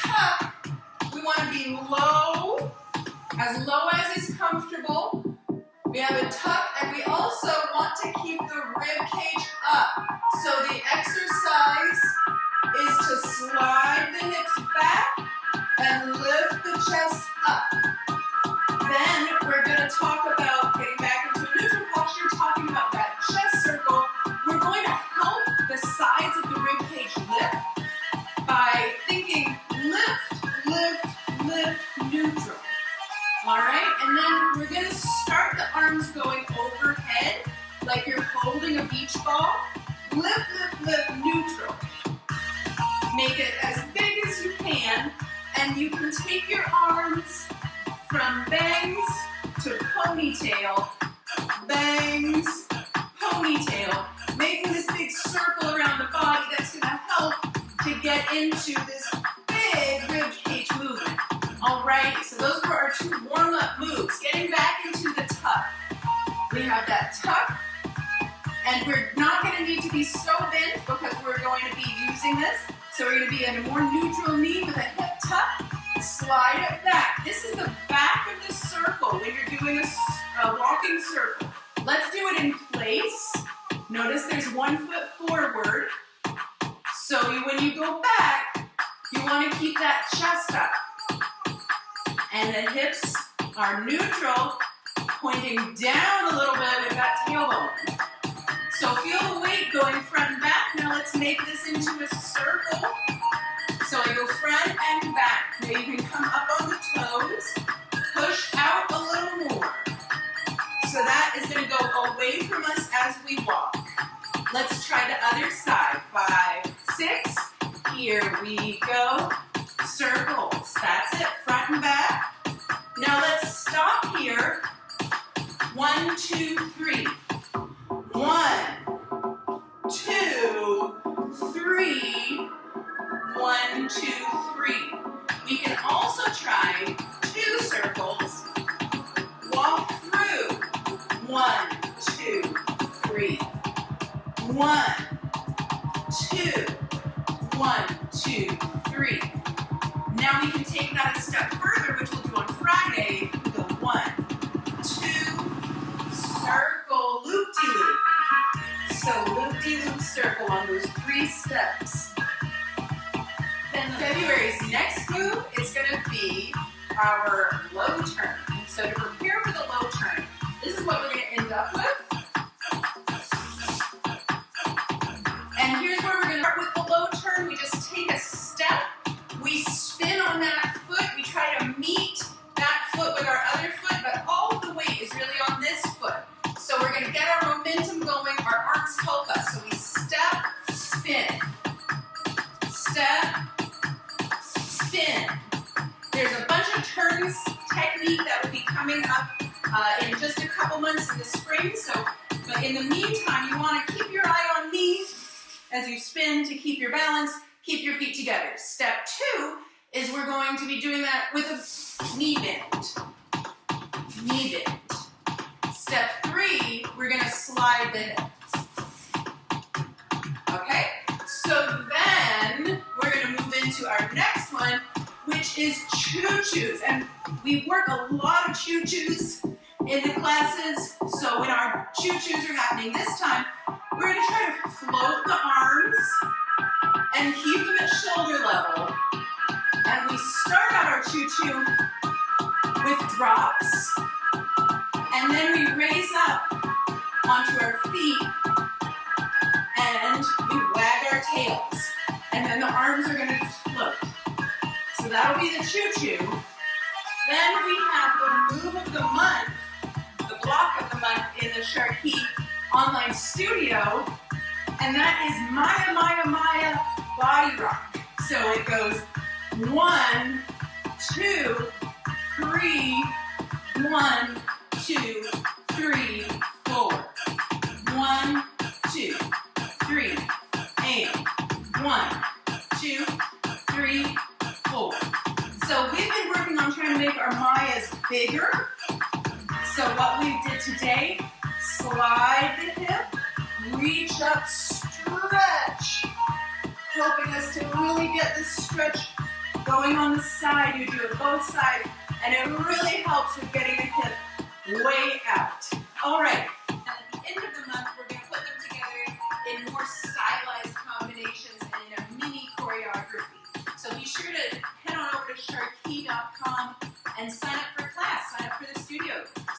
tuck, we want to be low as is comfortable. We have a tuck, and we also want to keep the rib cage up. So the exercise is to slide the hips back and lift the chest up. Then we're going to talk about getting back into a neutral posture, talking about that chest circle. We're going to help the sides of the rib cage lift by thinking lift, lift, lift, neutral. All right, and then we're going to start the arms going overhead like you're holding a beach ball. Lift, lift, lift, neutral. Make it as big as you can, and you can take your arms from bangs to ponytail, bangs, ponytail, making this big circle around the body that's going to help to get into this big rib cage movement. All right, so those were our two warm-up moves. Getting back into the tuck. We have that tuck, and we're not going to need to be so bent because we're going to be using this. So we're going to be in a more neutral knee with a hip tuck. Slide it back. This is the back of the circle when you're doing a walking circle. Let's do it in place. Notice there's 1 foot forward. So when you go back, you want to keep that chest up. And the hips are neutral, pointing down a little bit with that tailbone. So feel the weight going front and back. Now let's make this into a circle. So I go front and back. Now you can come up on the toes, push out a little more. So that is going to go away from us as we walk. Let's try the other side. 5, 6. Here we go. Circles. That's it. Front and back. Now let's stop here. 1, 2, 3. 1, 2, 3. 1, 2, 3. We can also try 2 circles. Walk through. 1, 2, 3. 1, 2. 1, 2, 3. Now we can take that a step further, which we'll do on Friday. We go 1, 2, circle, loop-de-loop. So loop-de-loop circle on those 3 steps. Then February's next move is going to be our low turn. So to prepare for the low turn, this is what we're going to end up with. And here's where we're going to start with the low turn. We just take a step. We spin on that foot. We try to meet that foot with our other foot, but all of the weight is really on this foot. So we're going to get our momentum going. Our arms help us. So we step, spin. Step, spin. There's a bunch of turns technique that will be coming up in just a couple months in the spring. But in the meantime, you want to keep your eye on me as you spin to keep your balance, keep your feet together. Step 2 is we're going to be doing that with a knee bend. Knee bend. Step 3, we're going to slide the hips. Okay? So then we're going to move into our next one, which is choo-choos. And we work a lot of choo-choos in the classes. So when our choo-choos are happening this time, we're going to try to float the arms and keep them at shoulder level. And we start out our choo-choo with drops. And then we raise up onto our feet and we wag our tails. And then the arms are going to just float. So that'll be the choo-choo. Then we have the move of the month, the block of the month in the SharQui online studio. And that is Maya, Maya, Maya body rock. So it goes 1, 2, 3, 1, 2, 3, 4. 1, 2, 3, and 1, 2, 3, 4. So we've been working on trying to make our Mayas bigger. So what we did today, slide the hip, reach up, stretch, helping us to really get this stretch Going on the side, you do it both sides, and it really helps with getting the hip way out. All right,